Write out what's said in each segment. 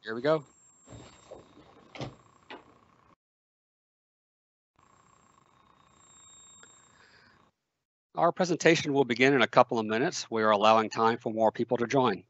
Here we go. Our presentation will begin in a couple of minutes. We are allowing time for more people to join.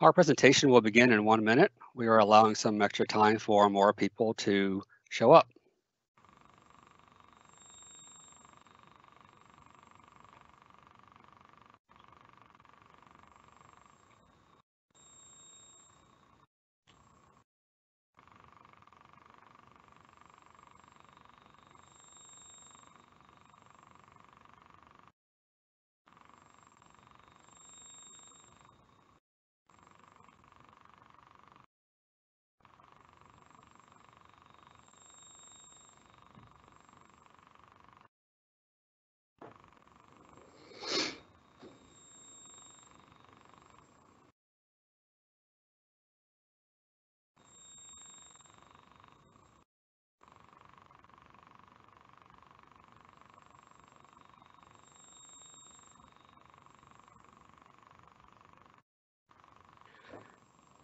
Our presentation will begin in 1 minute. We are allowing some extra time for more people to show up.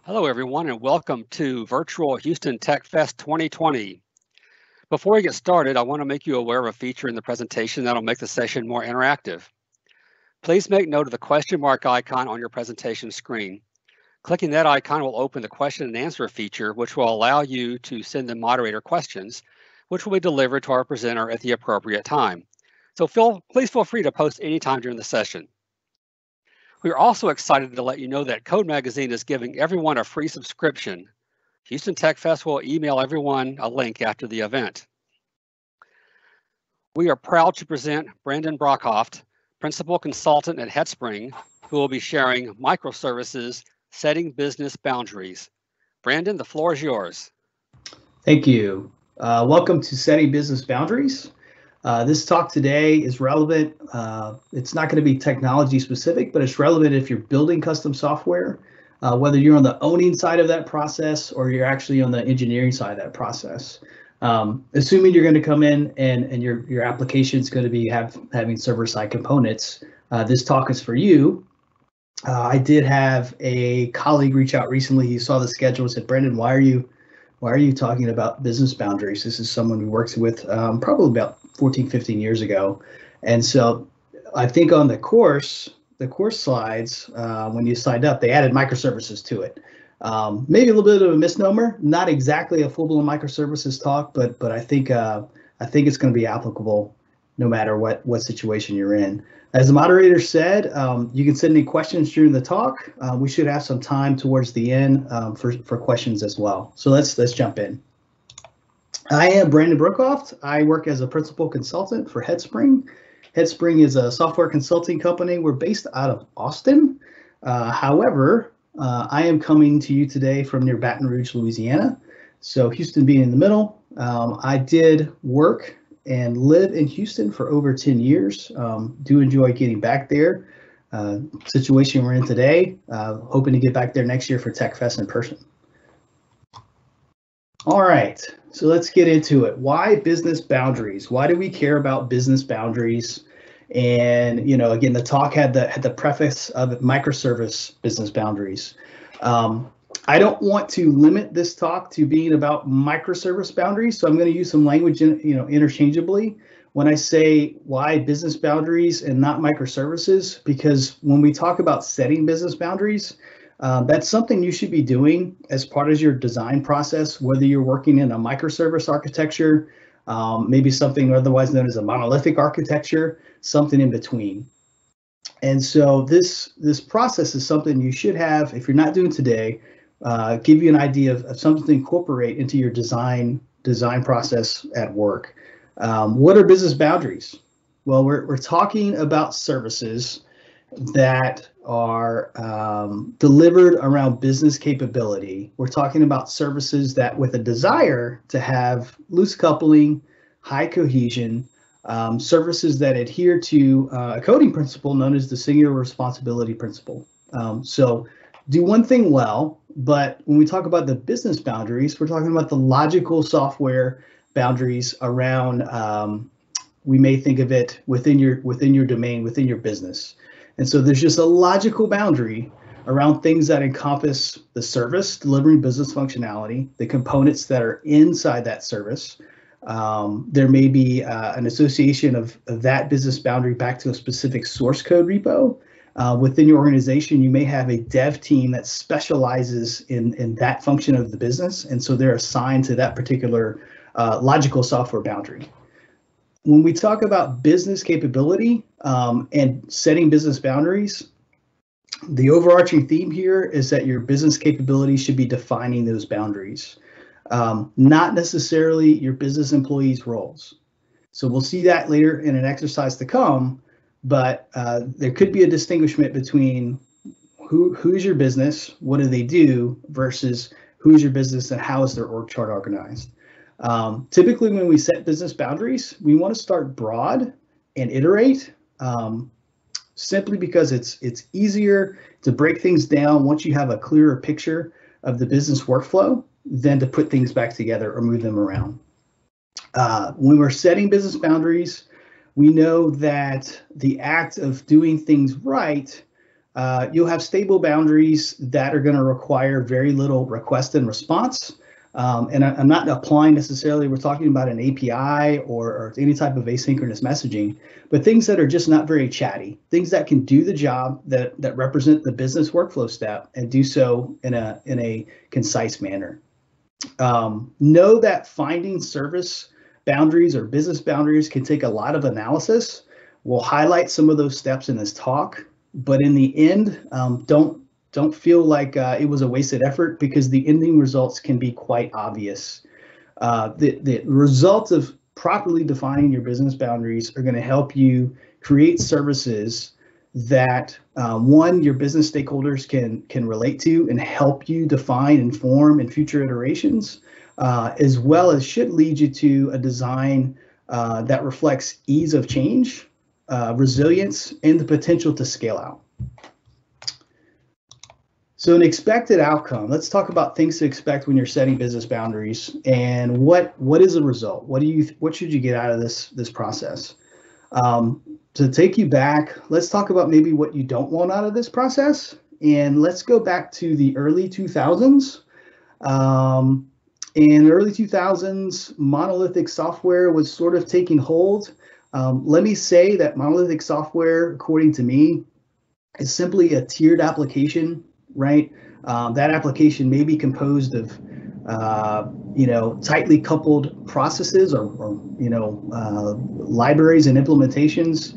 Hello, everyone, and welcome to Virtual Houston Techfest 2020. Before we get started, I want to make you aware of a feature in the presentation that'll make the session more interactive. Please make note of the question mark icon on your presentation screen. Clicking that icon will open the question and answer feature, which will allow you to send the moderator questions, which will be delivered to our presenter at the appropriate time. So please feel free to post anytime during the session. We are also excited to let you know that Code Magazine is giving everyone a free subscription. Houston Tech Fest will email everyone a link after the event. We are proud to present Brandon Brockhoft, Principal Consultant at Headspring, who will be sharing Microservices, Setting Business Boundaries. Brandon, the floor is yours. Thank you. Welcome to Setting Business Boundaries. This talk today is relevant. It's not going to be technology specific, but it's relevant if you're building custom software, whether you're on the owning side of that process or you're actually on the engineering side of that process. Assuming you're going to come in and your application is going to be having server-side components, this talk is for you. I did have a colleague reach out recently. He saw the schedule and said, "Brendan, why are you talking about business boundaries?" This is someone who works with probably about 14, 15 years ago. And so I think on the course slides, when you signed up, they added microservices to it. Maybe a little bit of a misnomer, not exactly a full-blown microservices talk, but I think it's going to be applicable no matter what situation you're in. As the moderator said, you can send any questions during the talk. We should have some time towards the end for questions as well. So let's jump in. I am Brandon Brookhoft. I work as a principal consultant for Headspring. Headspring is a software consulting company. We're based out of Austin. However, I am coming to you today from near Baton Rouge, Louisiana. So Houston being in the middle. I did work and live in Houston for over 10 years. Do enjoy getting back there. Situation we're in today, hoping to get back there next year for Techfest in person. All right, so let's get into it. Why business boundaries? Why do we care about business boundaries? And again, the talk had the preface of microservice business boundaries. I don't want to limit this talk to being about microservice boundaries, so I'm going to use some language interchangeably when I say why business boundaries and not microservices, because when we talk about setting business boundaries, that's something you should be doing as part of your design process, whether you're working in a microservice architecture, maybe something otherwise known as a monolithic architecture, something in between. And so this process is something you should have, if you're not doing today, give you an idea of something to incorporate into your design process at work. What are business boundaries? Well, we're talking about services that are delivered around business capability. We're talking about services that with a desire to have loose coupling, high cohesion, services that adhere to a coding principle known as the singular responsibility principle. So do one thing well, but when we talk about the business boundaries, we're talking about the logical software boundaries around, we may think of it within your domain, within your business. And so there's just a logical boundary around things that encompass the service, delivering business functionality, the components that are inside that service. There may be an association of that business boundary back to a specific source code repo. Within your organization, you may have a dev team that specializes in that function of the business, and so they're assigned to that particular logical software boundary. When we talk about business capability and setting business boundaries, the overarching theme here is that your business capability should be defining those boundaries, not necessarily your business employees' roles. So we'll see that later in an exercise to come, but there could be a distinguishment between who's your business, what do they do, versus who's your business and how is their org chart organized. Typically, when we set business boundaries, we want to start broad and iterate, simply because it's easier to break things down once you have a clearer picture of the business workflow than to put things back together or move them around. When we're setting business boundaries, we know that the act of doing things right, you'll have stable boundaries that are going to require very little request and response. And I'm not applying necessarily, we're talking about an API or any type of asynchronous messaging, but things that are just not very chatty, things that can do the job that represent the business workflow step and do so in a concise manner. Know that finding service boundaries or business boundaries can take a lot of analysis. We'll highlight some of those steps in this talk, but in the end, don't feel like it was a wasted effort, because the ending results can be quite obvious. The results of properly defining your business boundaries are going to help you create services that one, your business stakeholders can relate to and help you define and form in future iterations, as well as should lead you to a design that reflects ease of change, resilience, and the potential to scale out. So an expected outcome, let's talk about things to expect when you're setting business boundaries, and what is the result? What should you get out of this process? To take you back, let's talk about maybe what you don't want out of this process, and let's go back to the early 2000s. In the early 2000s, monolithic software was sort of taking hold. Let me say that monolithic software, according to me, is simply a tiered application. Right, that application may be composed of, tightly coupled processes or libraries and implementations.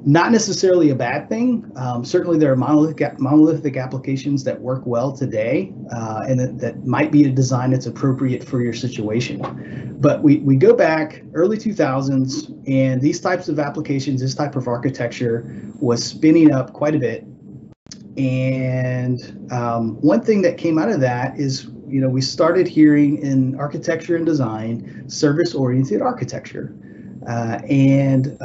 Not necessarily a bad thing. Certainly, there are monolithic applications that work well today, and that might be a design that's appropriate for your situation. But we go back early 2000s, and these types of applications, this type of architecture was spinning up quite a bit. And one thing that came out of that is, we started hearing in architecture and design, service-oriented architecture. And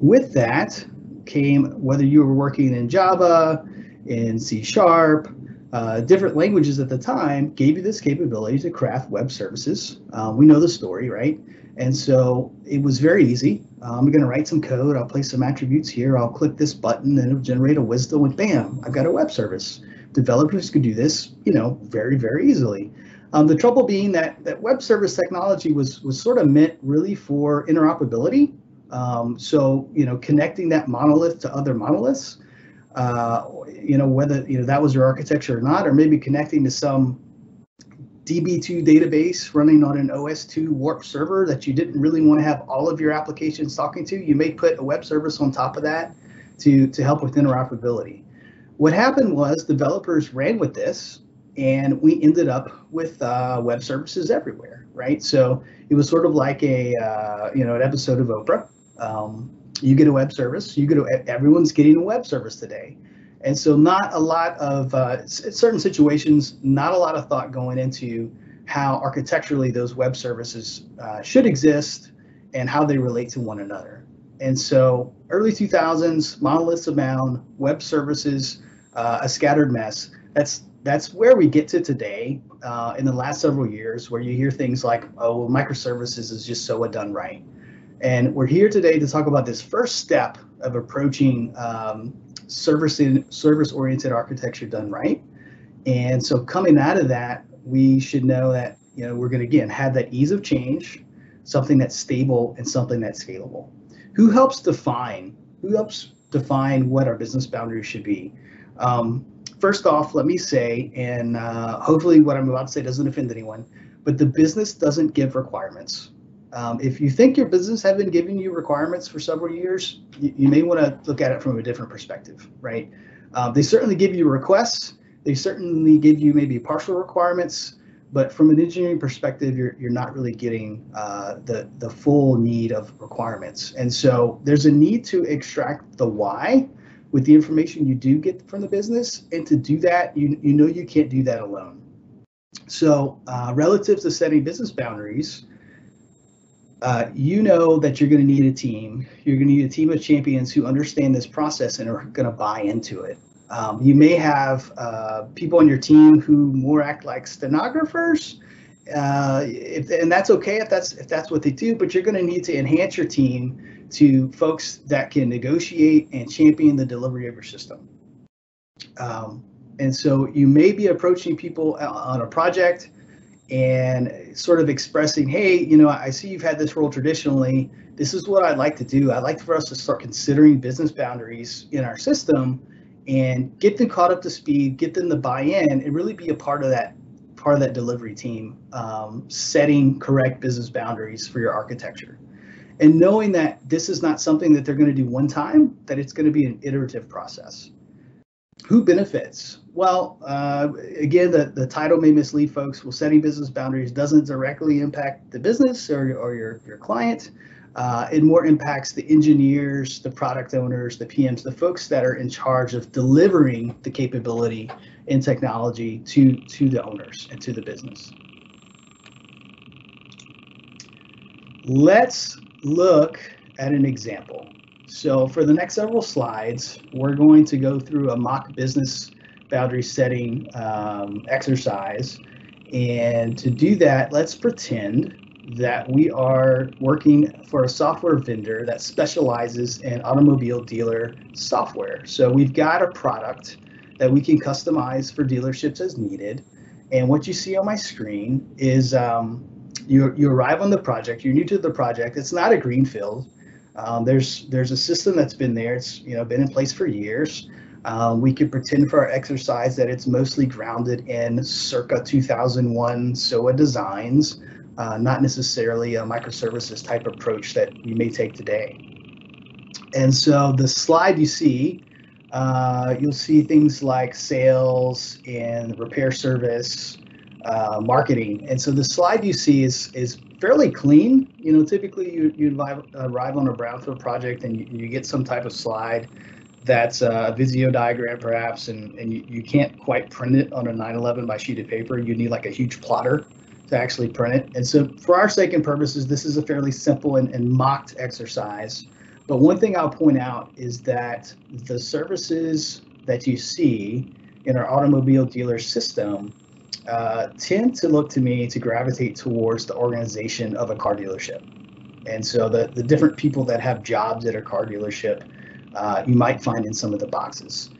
with that came, whether you were working in Java, in C#, different languages at the time gave you this capability to craft web services. We know the story, right? And so it was very easy. I'm going to write some code. I'll place some attributes here. I'll click this button and it'll generate a WSDL, and bam, I've got a web service. Developers could do this, very, very easily. The trouble being that web service technology was sort of meant really for interoperability. So, connecting that monolith to other monoliths, whether, that was your architecture or not, or maybe connecting to some DB2 database running on an OS2 warp server that you didn't really want to have all of your applications talking to. You may put a web service on top of that to help with interoperability. What happened was developers ran with this, and we ended up with web services everywhere, right? So it was sort of like a an episode of Oprah. You get a web service, everyone's getting a web service today. And so not a lot of certain situations, not a lot of thought going into how architecturally those web services should exist and how they relate to one another. And so early 2000s, monoliths abound, web services, a scattered mess. That's where we get to today in the last several years, where you hear things like, oh, well, microservices is just so done right. And we're here today to talk about this first step of approaching service-oriented architecture done right. And so coming out of that, we should know that we're going to again have that ease of change, something that's stable and something that's scalable. Who helps define what our business boundaries should be? First off, let me say, and hopefully what I'm about to say doesn't offend anyone, but the business doesn't give requirements. If you think your business have been giving you requirements for several years, you may want to look at it from a different perspective, right? They certainly give you requests. They certainly give you maybe partial requirements, but from an engineering perspective, you're not really getting the full need of requirements. And so there's a need to extract the why with the information you do get from the business. And to do that, you know you can't do that alone. So relative to setting business boundaries, you know that you're going to need a team. You're going to need a team of champions who understand this process and are going to buy into it. You may have people on your team who more act like stenographers, and that's okay if that's what they do. But you're going to need to enhance your team to folks that can negotiate and champion the delivery of your system. And so you may be approaching people on a project and sort of expressing, hey, I see you've had this role traditionally. This is what I'd like to do. I'd like for us to start considering business boundaries in our system and get them caught up to speed, get them to buy in, and really be a part of that delivery team, setting correct business boundaries for your architecture. And knowing that this is not something that they're going to do one time, that it's going to be an iterative process. Who benefits? Well, again, the title may mislead folks. Well, setting business boundaries doesn't directly impact the business or your client. It more impacts the engineers, the product owners, the PMs, the folks that are in charge of delivering the capability and technology to the owners and to the business. Let's look at an example. So for the next several slides, we're going to go through a mock business boundary setting exercise. And to do that, let's pretend that we are working for a software vendor that specializes in automobile dealer software. So we've got a product that we can customize for dealerships as needed. And what you see on my screen is you arrive on the project, you're new to the project. It's not a greenfield. There's a system that's been there. It's been in place for years. We could pretend for our exercise that it's mostly grounded in circa 2001 SOA designs, not necessarily a microservices type approach that you may take today. And so the slide you see, you'll see things like sales and repair service, marketing. And so the slide you see is fairly clean. Typically you arrive on a brownfield project and you get some type of slide that's a Visio diagram perhaps, and you can't quite print it on a 911 by sheet of paper. You need like a huge plotter to actually print it. And so for our sake and purposes, this is a fairly simple and mocked exercise. But one thing I'll point out is that the services that you see in our automobile dealer system tend to look to me to gravitate towards the organization of a car dealership. And so the different people that have jobs at a car dealership, you might find in some of the boxes.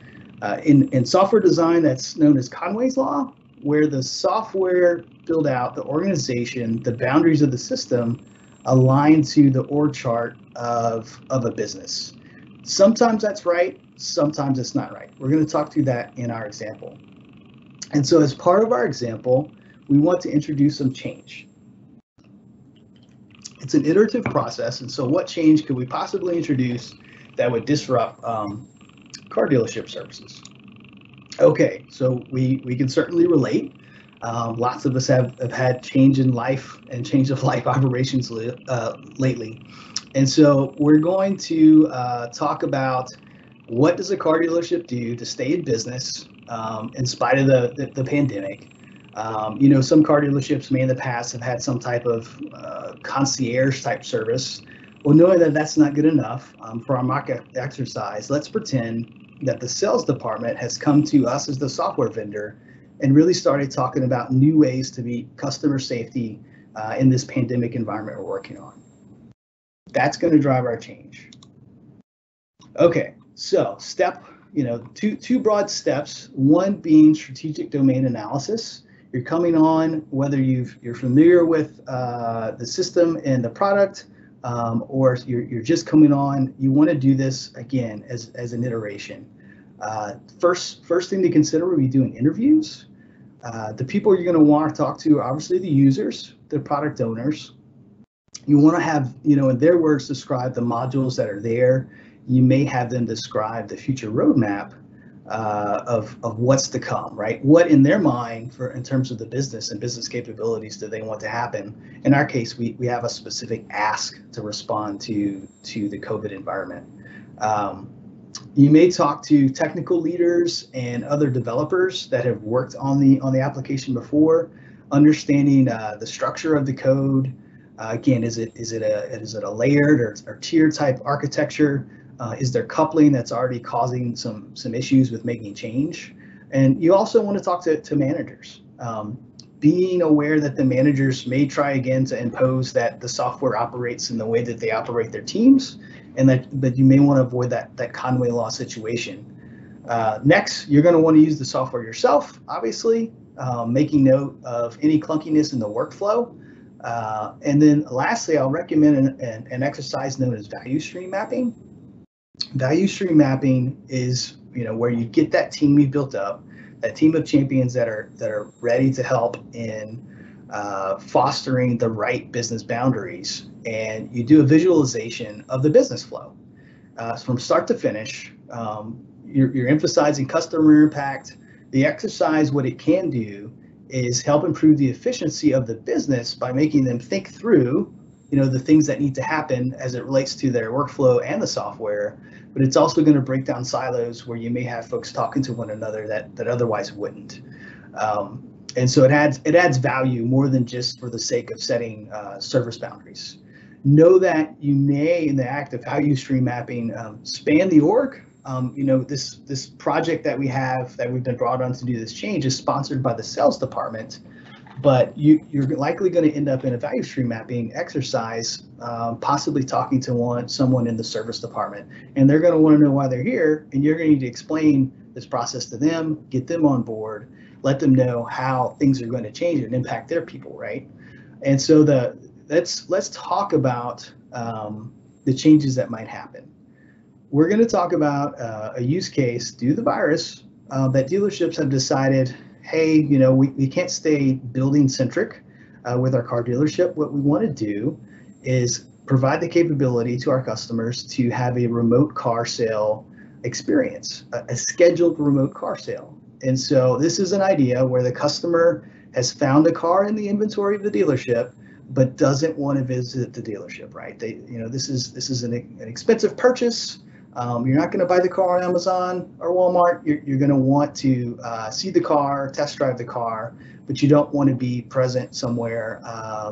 In software design, that's known as Conway's Law, where the software build out, the organization, the boundaries of the system align to the org chart of a business. Sometimes that's right, sometimes it's not right. We're going to talk through that in our example. And so as part of our example, we want to introduce some change. It's an iterative process, and so what change could we possibly introduce that would disrupt car dealership services? Okay, so we can certainly relate. Lots of us have had change in life and change of life operations lately. And so we're going to talk about what does a car dealership do to stay in business in spite of the pandemic. Some car dealerships may in the past have had some type of concierge type service. Well, knowing that that's not good enough for our mock exercise, let's pretend that the sales department has come to us as the software vendor and really started talking about new ways to meet customer safety in this pandemic environment we're working on. That's going to drive our change. Okay, so two broad steps. One being strategic domain analysis. You're coming on whether you're familiar with the system and the product, or you're just coming on. You want to do this again as an iteration. First thing to consider would be doing interviews. The people you're going to want to talk to are obviously the users, the product owners. You want to have, in their words, describe the modules that are there. You may have them describe the future roadmap of what's to come, right? What in their mind, in terms of the business and business capabilities, do they want to happen? In our case, we have a specific ask to respond to the COVID environment. You may talk to technical leaders and other developers that have worked on the application before, understanding the structure of the code. Again, is it a layered or tiered type architecture? Is there coupling that's already causing some issues with making change? And you also want to talk to managers. Being aware that the managers may try again to impose that the software operates in the way that they operate their teams, and that you may want to avoid that Conway law situation. Next, you're going to want to use the software yourself, obviously, making note of any clunkiness in the workflow. And then lastly, I'll recommend an exercise known as value stream mapping. Value stream mapping is where you get that team you built up, that team of champions that are ready to help in fostering the right business boundaries, and you do a visualization of the business flow from start to finish. You're emphasizing customer impact. The exercise, what it can do is help improve the efficiency of the business by making them think through the things that need to happen as it relates to their workflow and the software. But it's also going to break down silos where you may have folks talking to one another that otherwise wouldn't. And so it adds value more than just for the sake of setting service boundaries. Know that you may, in the act of value stream mapping, span the org. This project that we've been brought on to do this change is sponsored by the sales department, but you're likely going to end up in a value stream mapping exercise, possibly talking to someone in the service department, and they're going to want to know why they're here, and you're going to need to explain this process to them, get them on board, let them know how things are going to change and impact their people, right? And so let's talk about the changes that might happen. We're going to talk about a use case due to the virus that dealerships have decided, hey, we can't stay building centric with our car dealership. What we want to do is provide the capability to our customers to have a remote car sale experience, a scheduled remote car sale. And so this is an idea where the customer has found a car in the inventory of the dealership, but doesn't want to visit the dealership, right? This is an expensive purchase. You're not going to buy the car on Amazon or Walmart. You're going to want to see the car, test drive the car, but you don't want to be present somewhere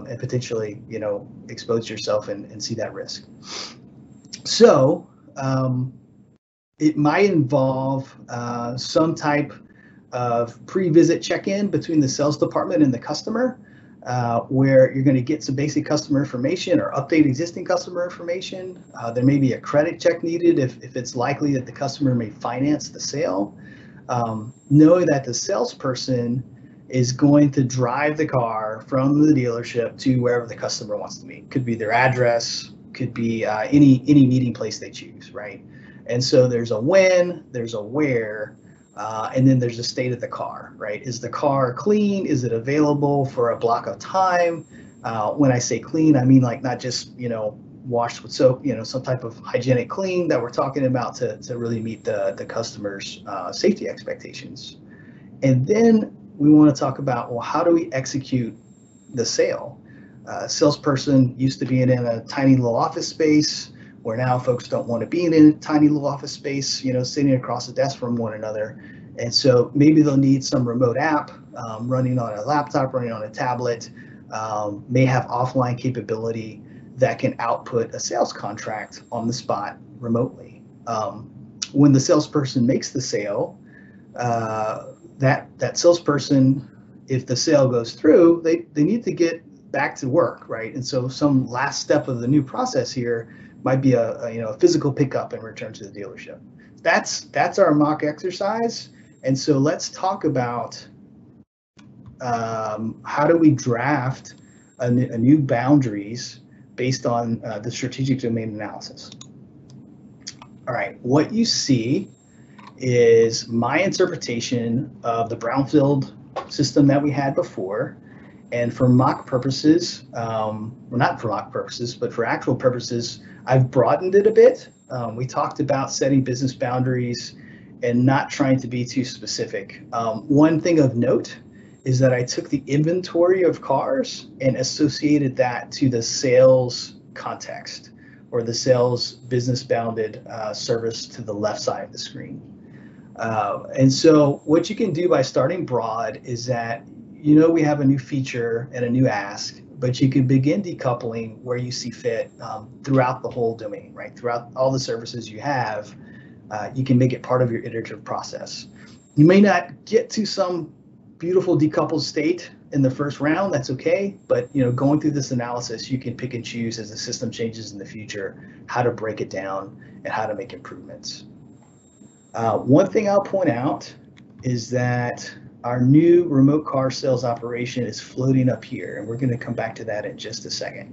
and potentially, expose yourself and see that risk. So it might involve some type of pre-visit check-in between the sales department and the customer, where you're going to get some basic customer information or update existing customer information. There may be a credit check needed if it's likely that the customer may finance the sale. Knowing that the salesperson is going to drive the car from the dealership to wherever the customer wants to meet. Could be their address, could be any meeting place they choose, right? And so there's a when, there's a where, and then there's the state of the car, right? Is the car clean? Is it available for a block of time? When I say clean, I mean like not just, washed with soap, some type of hygienic clean that we're talking about to really meet the customer's safety expectations. And then we want to talk about, well, how do we execute the sale? Salesperson used to be in a tiny little office space, where now folks don't want to be in a tiny little office space, sitting across the desk from one another. And so maybe they'll need some remote app running on a laptop, running on a tablet, may have offline capability that can output a sales contract on the spot remotely. When the salesperson makes the sale, that salesperson, if the sale goes through, they need to get back to work, right? And so some last step of the new process here might be a physical pickup and return to the dealership. That's our mock exercise. And so let's talk about how do we draft a new boundaries based on the strategic domain analysis. All right, what you see is my interpretation of the brownfield system that we had before. And for mock purposes, well, not for mock purposes, but for actual purposes, I've broadened it a bit. We talked about setting business boundaries and not trying to be too specific. One thing of note is that I took the inventory of cars and associated that to the sales context, or the sales business bounded service to the left side of the screen. And so what you can do by starting broad is that, we have a new feature and a new ask, but you can begin decoupling where you see fit throughout the whole domain, right? Throughout all the services you have, you can make it part of your iterative process. You may not get to some beautiful decoupled state in the first round, that's okay, but going through this analysis, you can pick and choose as the system changes in the future, how to break it down and how to make improvements. One thing I'll point out is that our new remote car sales operation is floating up here, and we're going to come back to that in just a second.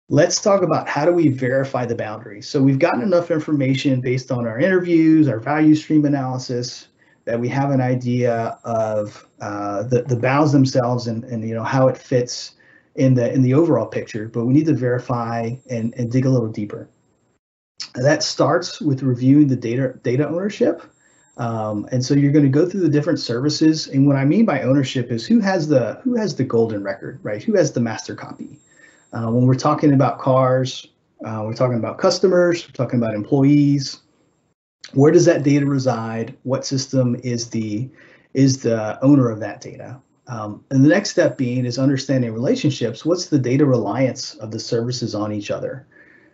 Let's talk about how do we verify the boundaries. So we've gotten enough information based on our interviews, our value stream analysis, that we have an idea of the bounds themselves and how it fits in the overall picture, but we need to verify and dig a little deeper. And that starts with reviewing the data ownership. And so you're going to go through the different services, and what I mean by ownership is who has the golden record, right? Who has the master copy? When we're talking about cars, we're talking about customers, we're talking about employees. Where does that data reside? What system is the owner of that data? And the next step is understanding relationships. What's the data reliance of the services on each other?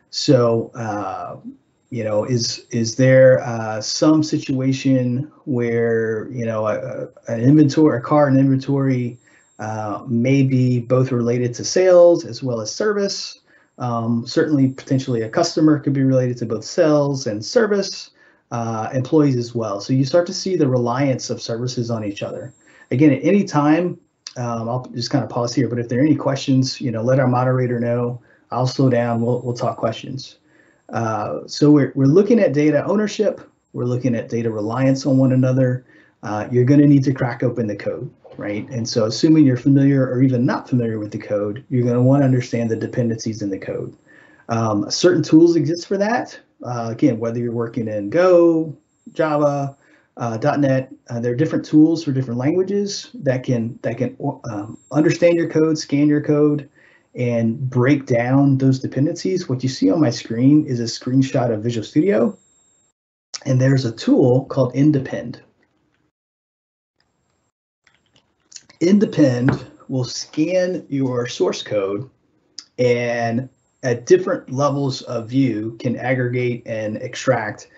So, is there some situation where a car in inventory may be both related to sales as well as service? Certainly, potentially a customer could be related to both sales and service. Employees as well. So you start to see the reliance of services on each other. Again, at any time, I'll just kind of pause here, but if there are any questions, let our moderator know. I'll slow down, we'll talk questions. So we're looking at data ownership, we're looking at data reliance on one another. You're going to need to crack open the code, right? And so assuming you're familiar or even not familiar with the code, you're going to want to understand the dependencies in the code. Certain tools exist for that. Again, whether you're working in Go, Java, .NET, there are different tools for different languages that can understand your code, scan your code, and break down those dependencies. What you see on my screen is a screenshot of Visual Studio, and there's a tool called Independ. Independ will scan your source code and at different levels of view can aggregate and extract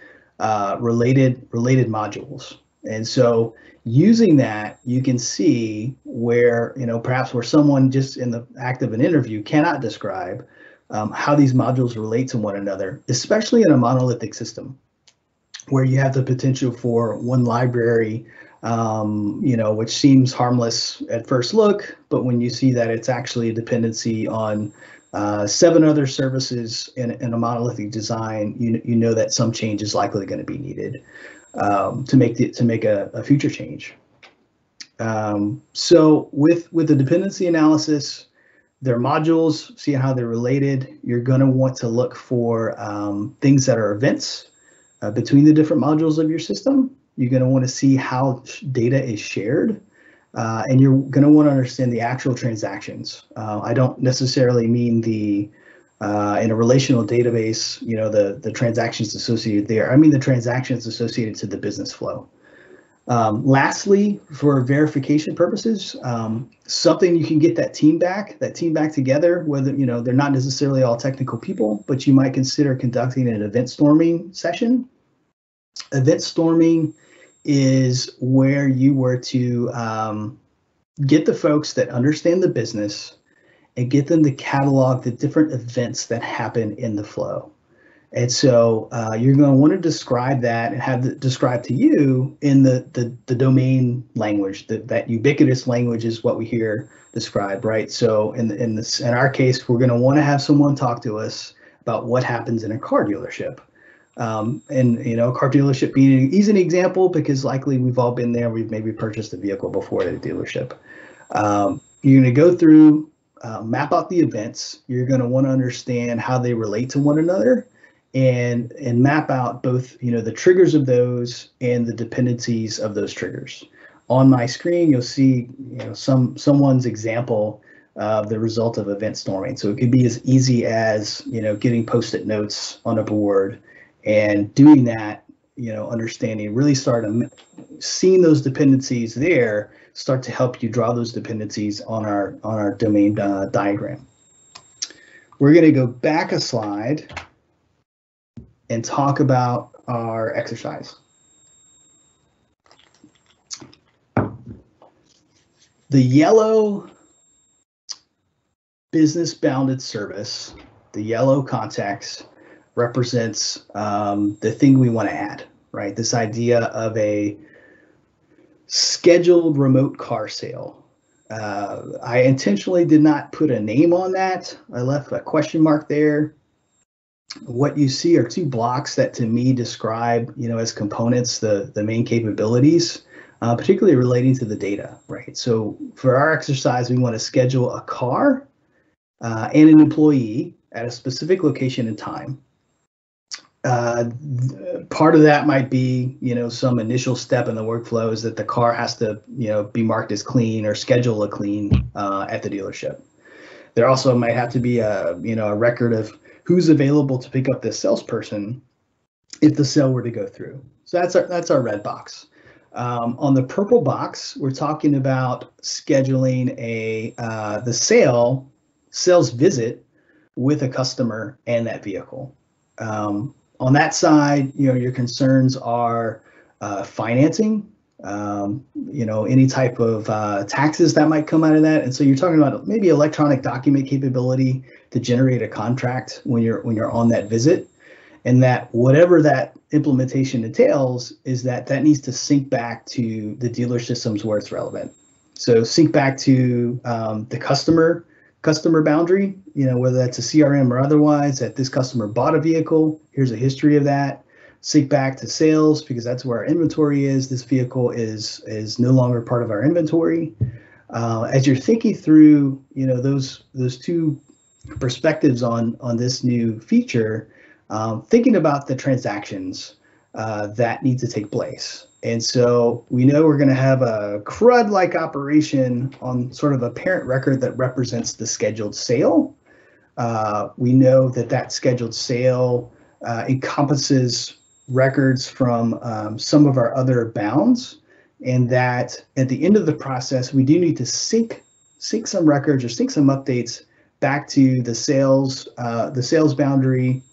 related modules. And so using that, you can see where, perhaps where someone just in the act of an interview cannot describe how these modules relate to one another, especially in a monolithic system where you have the potential for one library, which seems harmless at first look, but when you see that it's actually a dependency on 7 other services in a monolithic design, you know that some change is likely going to be needed to make a future change. So with the dependency analysis, their modules, see how they're related. You're going to want to look for things that are events between the different modules of your system. You're going to want to see how data is shared. And you're going to want to understand the actual transactions. I don't necessarily mean the in a relational database, the transactions associated there. I mean the transactions associated to the business flow. Lastly, for verification purposes, something you can get that team back together, whether, they're not necessarily all technical people, but you might consider conducting an event storming session. Event storming is where you were to get the folks that understand the business and get them to catalog the different events that happen in the flow. And so you're going to want to describe that and have it described to you in the domain language. That ubiquitous language is what we hear described, right? So in our case, we're going to want to have someone talk to us about what happens in a car dealership. And a car dealership is an example because likely we've all been there. We've maybe purchased a vehicle before at a dealership. You're going to go through, map out the events. You're going to want to understand how they relate to one another, and map out both the triggers of those and the dependencies of those triggers. On my screen, you'll see someone's example of the result of event storming. So it could be as easy as getting post-it notes on a board. And doing that, understanding, really start seeing those dependencies there, start to help you draw those dependencies on our domain diagram. We're going to go back a slide and talk about our exercise. The yellow business bounded service, the yellow context, represents the thing we want to add, right? This idea of a scheduled remote car sale. I intentionally did not put a name on that. I left a question mark there. What you see are two blocks that to me describe, as components, the main capabilities, particularly relating to the data, right? So for our exercise, we want to schedule a car and an employee at a specific location and time. Part of that might be, some initial step in the workflow is that the car has to, be marked as clean or schedule a clean at the dealership. There also might have to be a record of who's available to pick up this salesperson if the sale were to go through. So that's our red box. On the purple box, we're talking about scheduling the sales visit with a customer and that vehicle. On that side, your concerns are financing, any type of taxes that might come out of that. And so you're talking about maybe electronic document capability to generate a contract when you're on that visit. And that whatever that implementation entails is that needs to sync back to the dealer systems where it's relevant. So sync back to the customer boundary, whether that's a CRM or otherwise, that this customer bought a vehicle, here's a history of that. Sync back to sales because that's where our inventory is. This vehicle is no longer part of our inventory. As you're thinking through, those two perspectives on this new feature, thinking about the transactions that need to take place. And so we know we're going to have a CRUD-like operation on sort of a parent record that represents the scheduled sale. We know that scheduled sale encompasses records from some of our other bounds, and that at the end of the process, we do need to sync some records or sync some updates back to the sales boundary,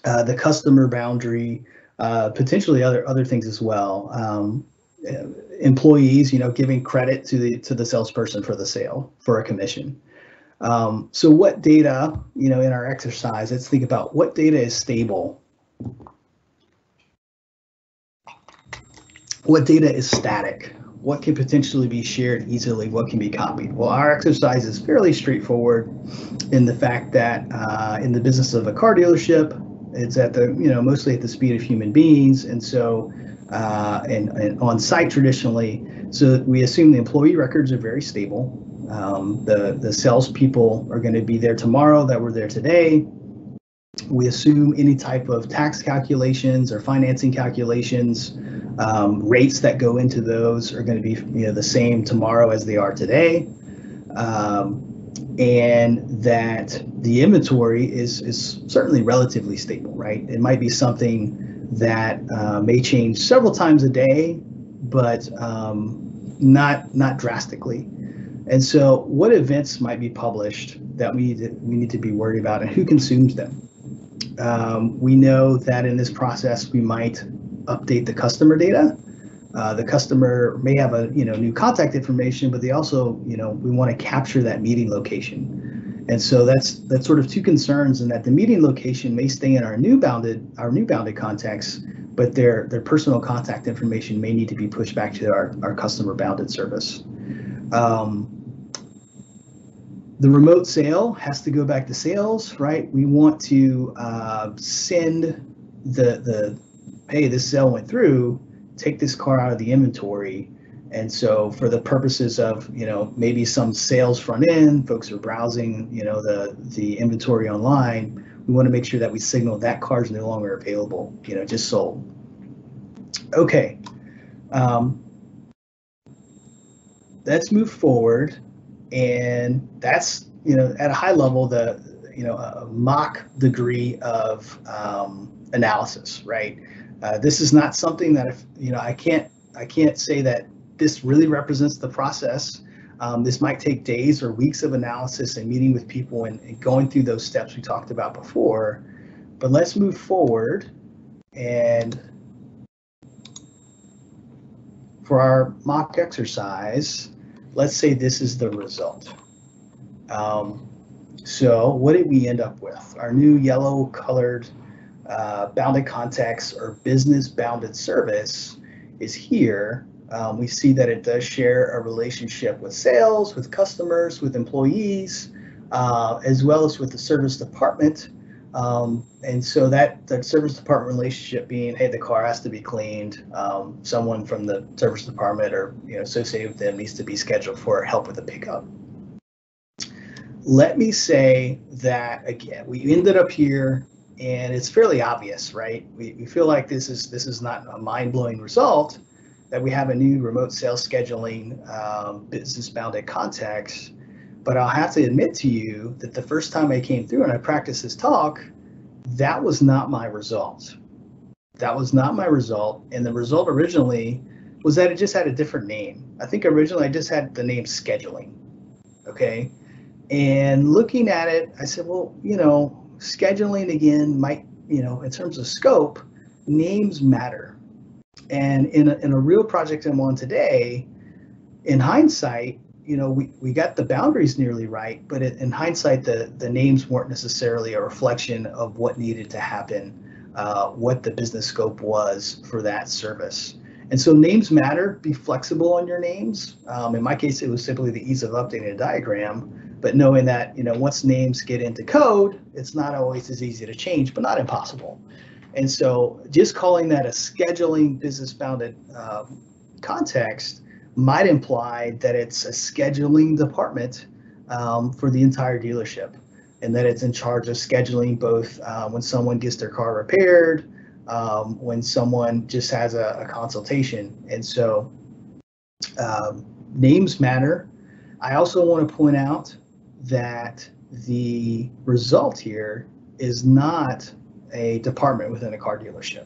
the customer boundary, potentially other things as well. Employees, giving credit to the salesperson for the sale for a commission. So what data, in our exercise, let's think about what data is stable. What data is static? What can potentially be shared easily? What can be copied? Well, our exercise is fairly straightforward in the fact that in the business of a car dealership, it's at the, mostly at the speed of human beings. And so, and on site traditionally, so we assume the employee records are very stable. The salespeople are going to be there tomorrow that were there today. We assume any type of tax calculations or financing calculations, rates that go into those are going to be the same tomorrow as they are today, and that the inventory is certainly relatively stable, right? It might be something that may change several times a day, but not drastically. And so, what events might be published that we need to be worried about, and who consumes them? We know that in this process, we might update the customer data. The customer may have a new contact information, but they also we want to capture that meeting location. And so that's sort of two concerns, in that the meeting location may stay in our new bounded contacts, but their personal contact information may need to be pushed back to our customer bounded service. The remote sale has to go back to sales, right? We want to send the hey, this sale went through, take this car out of the inventory. And so for the purposes of, maybe some sales front end, folks are browsing, the inventory online, we want to make sure that we signal that car is no longer available, just sold. Okay. Let's move forward. And that's, at a high level, a mock degree of analysis, right? This is not something that I can't say that this really represents the process. This might take days or weeks of analysis and meeting with people and going through those steps we talked about before. But let's move forward, and for our mock exercise, let's say this is the result. So what did we end up with? Our new yellow colored bounded contacts or business bounded service is here. We see that it does share a relationship with sales, with customers, with employees, as well as with the service department. And so that service department relationship being, hey, the car has to be cleaned. Someone from the service department or associated with them needs to be scheduled for help with the pickup. Let me say that again, we ended up here, and it's fairly obvious, right? We feel like this is not a mind-blowing result, that we have a new remote sales scheduling business bounded contacts. But I'll have to admit to you that the first time I came through and I practiced this talk, that was not my result. That was not my result. And the result originally was that it just had a different name. I think originally I just had the name scheduling. Okay. And looking at it, I said, well, scheduling again might, in terms of scope, names matter. And in a real project I'm on today, in hindsight, we got the boundaries nearly right, but in hindsight, the names weren't necessarily a reflection of what needed to happen, what the business scope was for that service. And so names matter. Be flexible on your names. In my case, it was simply the ease of updating a diagram, but knowing that once names get into code, it's not always as easy to change, but not impossible. And so just calling that a scheduling business bounded context might imply that it's a scheduling department for the entire dealership, and that it's in charge of scheduling both when someone gets their car repaired, when someone just has a consultation. And so names matter. I also want to point out that the result here is not a department within a car dealership.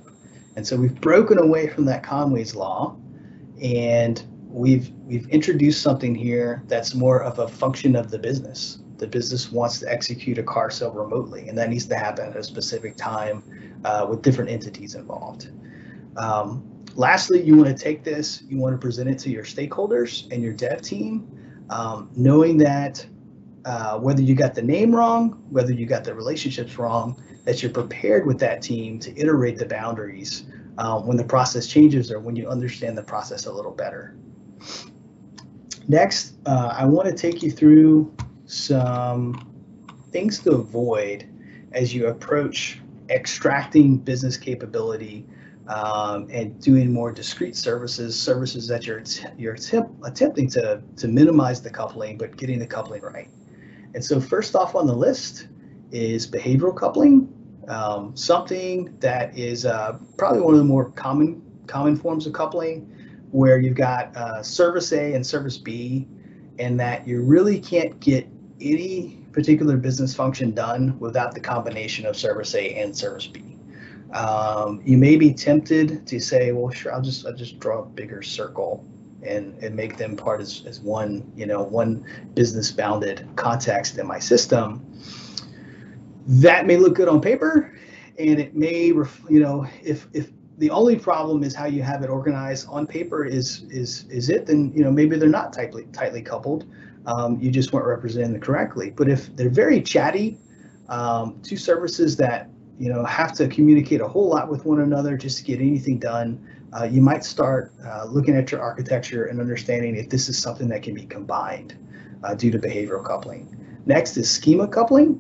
And so we've broken away from that Conway's law, and we've introduced something here that's more of a function of the business. The business wants to execute a car sale remotely, and that needs to happen at a specific time with different entities involved. Lastly, you want to take this, you want to present it to your stakeholders and your dev team, knowing that whether you got the name wrong, whether you got the relationships wrong, that you're prepared with that team to iterate the boundaries when the process changes or when you understand the process a little better. Next, I want to take you through some things to avoid as you approach extracting business capability and doing more discrete services that you're attempting to minimize the coupling, but getting the coupling right. And so first off on the list is behavioral coupling, something that is probably one of the more common forms of coupling, where you've got service A and service B, and that you really can't get any particular business function done without the combination of service A and service B. You may be tempted to say, well, sure, I'll just draw a bigger circle and make them part as one, one business bounded context in my system. That may look good on paper, and it may, if the only problem is how you have it organized on paper is it, then maybe they're not tightly coupled. You just weren't representing them correctly. But if they're very chatty, two services that have to communicate a whole lot with one another just to get anything done, you might start looking at your architecture and understanding if this is something that can be combined due to behavioral coupling. Next is schema coupling.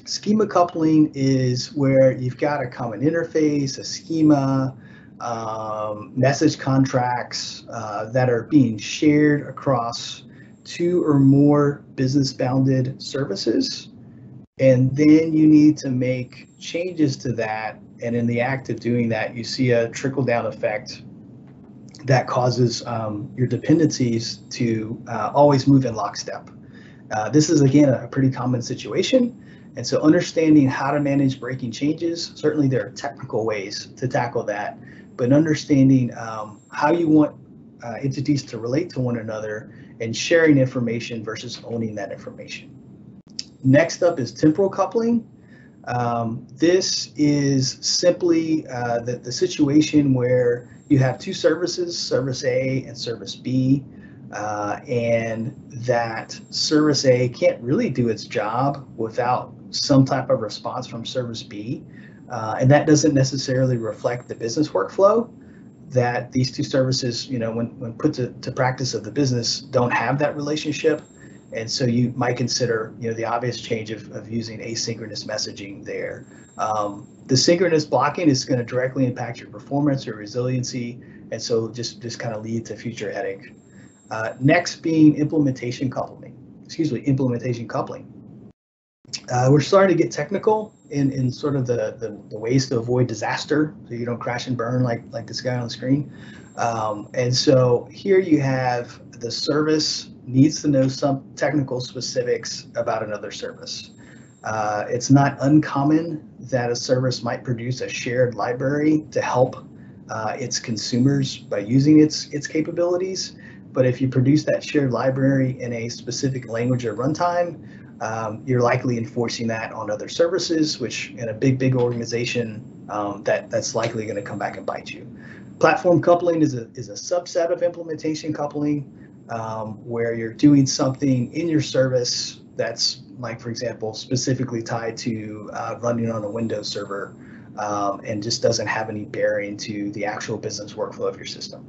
Schema coupling is where you've got a common interface, a schema, message contracts that are being shared across two or more business bounded services. And then you need to make changes to that. And in the act of doing that, you see a trickle down effect that causes your dependencies to always move in lockstep. This is, again, a pretty common situation. And so understanding how to manage breaking changes, certainly there are technical ways to tackle that, but understanding how you want entities to relate to one another and sharing information versus owning that information. Next up is temporal coupling. This is simply the situation where you have two services, service A and service B, and that service A can't really do its job without some type of response from service B. And that doesn't necessarily reflect the business workflow, that these two services, when put to practice of the business, don't have that relationship. And so you might consider, the obvious change of using asynchronous messaging there. The synchronous blocking is going to directly impact your performance or resiliency, and so just kind of lead to future headache. Next being implementation coupling. We're starting to get technical in sort of the ways to avoid disaster, so you don't crash and burn like this guy on the screen. And so here you have the service needs to know some technical specifics about another service. It's not uncommon that a service might produce a shared library to help its consumers by using its capabilities. But if you produce that shared library in a specific language or runtime, you're likely enforcing that on other services, which in a big organization, that's likely going to come back and bite you. Platform coupling is a subset of implementation coupling, where you're doing something in your service that's, like, for example, specifically tied to running on a Windows server, and just doesn't have any bearing to the actual business workflow of your system.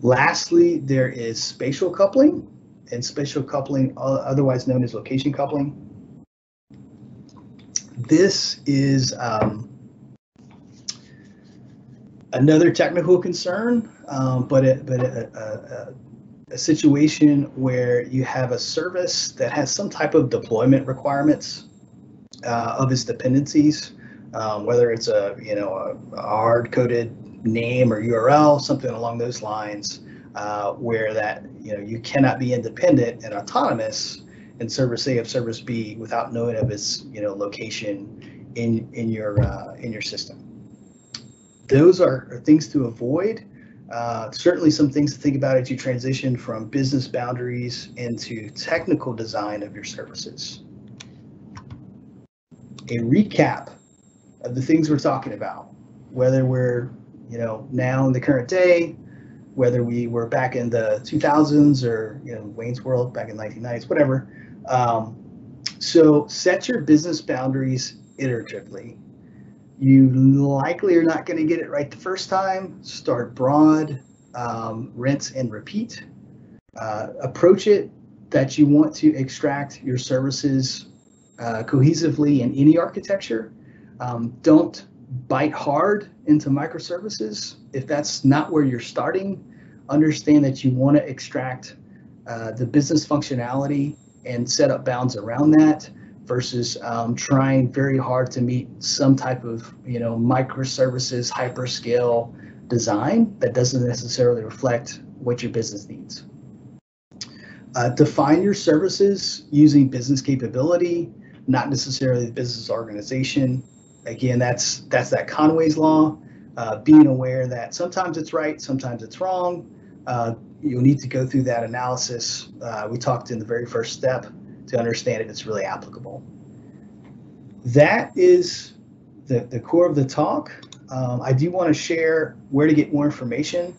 Lastly, there is spatial coupling, and spatial coupling, otherwise known as location coupling. This is another technical concern, but a situation where you have a service that has some type of deployment requirements of its dependencies, whether it's a hard-coded name or URL, something along those lines, where that you cannot be independent and autonomous in service A of service B without knowing of its location in your system. Those are things to avoid. Certainly some things to think about as you transition from business boundaries into technical design of your services. A recap of the things we're talking about, whether we're now in the current day, whether we were back in the 2000s or Wayne's World back in 1990s, whatever. So set your business boundaries iteratively. You likely are not going to get it right the first time. Start broad, rinse and repeat. Approach it that you want to extract your services cohesively in any architecture. Don't bite hard into microservices. If that's not where you're starting, understand that you want to extract the business functionality and set up bounds around that versus trying very hard to meet some type of microservices hyperscale design that doesn't necessarily reflect what your business needs. Define your services using business capability, not necessarily the business organization. Again, that's that Conway's law, being aware that sometimes it's right, sometimes it's wrong. You'll need to go through that analysis. We talked in the very first step to understand if it's really applicable. That is the core of the talk. I do want to share where to get more information.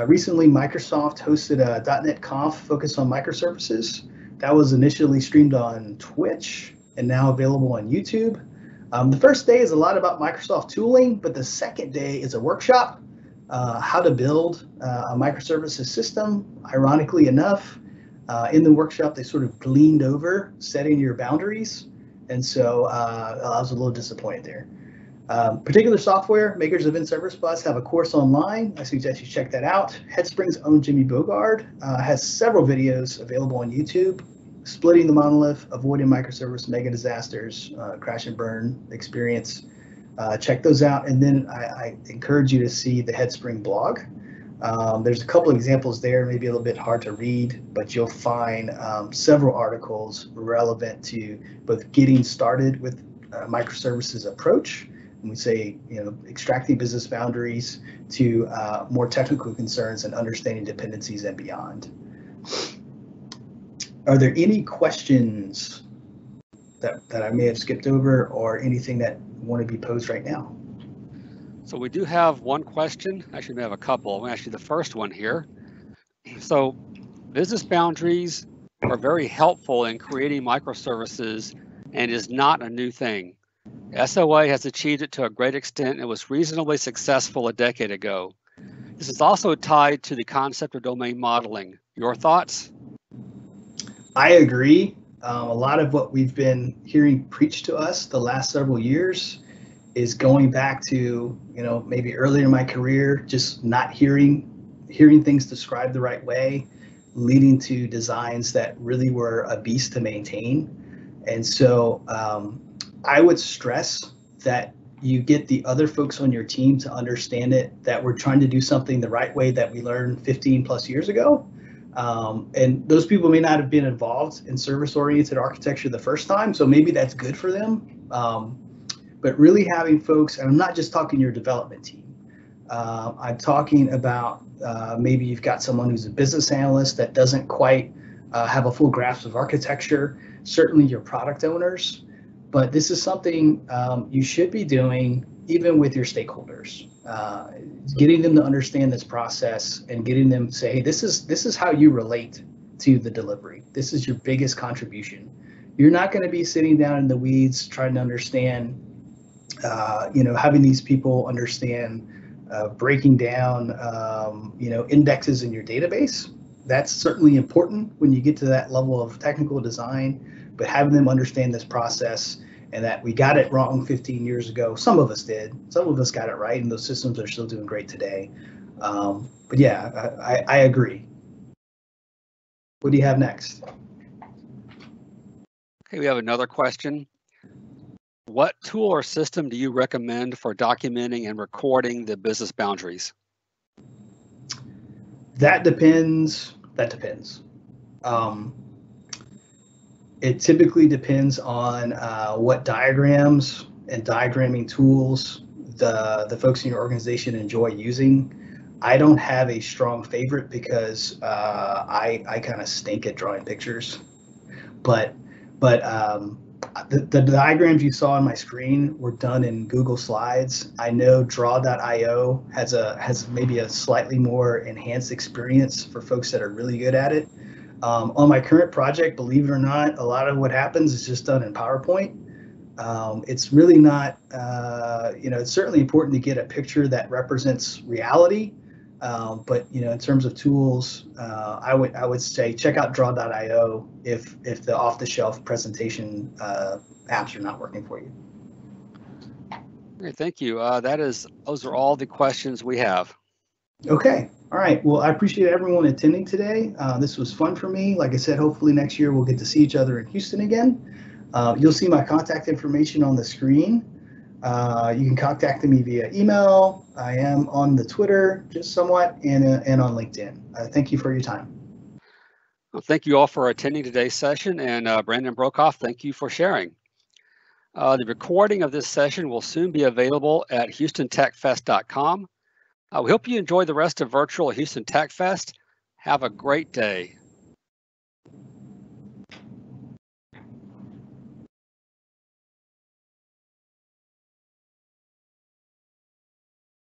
Recently, Microsoft hosted a .NET Conf focused on microservices. That was initially streamed on Twitch and now available on YouTube. The first day is a lot about Microsoft tooling, but the second day is a workshop, how to build a microservices system. Ironically enough, in the workshop, they sort of gleaned over setting your boundaries. And so I was a little disappointed there. Particular software, makers of In-Service Bus, have a course online. I suggest you check that out. Headspring's own Jimmy Bogard has several videos available on YouTube, splitting the monolith, avoiding microservice mega disasters, crash and burn experience. Check those out. And then I encourage you to see the Headspring blog. There's a couple examples there, maybe a little bit hard to read, but you'll find several articles relevant to both getting started with microservices approach, and we say, extracting business boundaries, to more technical concerns and understanding dependencies and beyond. Are there any questions that I may have skipped over, or anything that want to be posed right now? So we do have one question. Actually, we have a couple. Actually, the first one here. So business boundaries are very helpful in creating microservices and is not a new thing. SOA has achieved it to a great extent and was reasonably successful a decade ago. This is also tied to the concept of domain modeling. Your thoughts? I agree. A lot of what we've been hearing preached to us the last several years is going back to, maybe earlier in my career, just not hearing things described the right way, leading to designs that really were a beast to maintain. And so I would stress that you get the other folks on your team to understand that we're trying to do something the right way that we learned 15 plus years ago. And those people may not have been involved in service-oriented architecture the first time, so maybe that's good for them. But really having folks, and I'm not just talking your development team, I'm talking about maybe you've got someone who's a business analyst that doesn't quite have a full grasp of architecture, certainly your product owners, but this is something you should be doing even with your stakeholders, getting them to understand this process and getting them to say, hey, this is how you relate to the delivery. This is your biggest contribution. You're not going to be sitting down in the weeds trying to understand, having these people understand breaking down, indexes in your database. That's certainly important when you get to that level of technical design, but having them understand this process and that we got it wrong 15 years ago. Some of us did. Some of us got it right, and those systems are still doing great today. But yeah, I agree. What do you have next? Okay, we have another question. What tool or system do you recommend for documenting and recording the business boundaries? That depends. It typically depends on what diagrams and diagramming tools the folks in your organization enjoy using. I don't have a strong favorite because I kind of stink at drawing pictures, but the diagrams you saw on my screen were done in Google Slides. I know draw.io has maybe a slightly more enhanced experience for folks that are really good at it. On my current project, believe it or not, a lot of what happens is just done in PowerPoint. It's really not, it's certainly important to get a picture that represents reality. But in terms of tools, I would say check out draw.io if the off-the-shelf presentation apps are not working for you. Okay, thank you. Those are all the questions we have. Okay. All right. Well, I appreciate everyone attending today. This was fun for me. Like I said, hopefully next year we'll get to see each other in Houston again. You'll see my contact information on the screen. You can contact me via email. I am on the Twitter, just somewhat, and on LinkedIn. Thank you for your time. Well, thank you all for attending today's session, and Brandon Brokoff, thank you for sharing. The recording of this session will soon be available at HoustonTechFest.com. We hope you enjoy the rest of virtual Houston Tech Fest. Have a great day.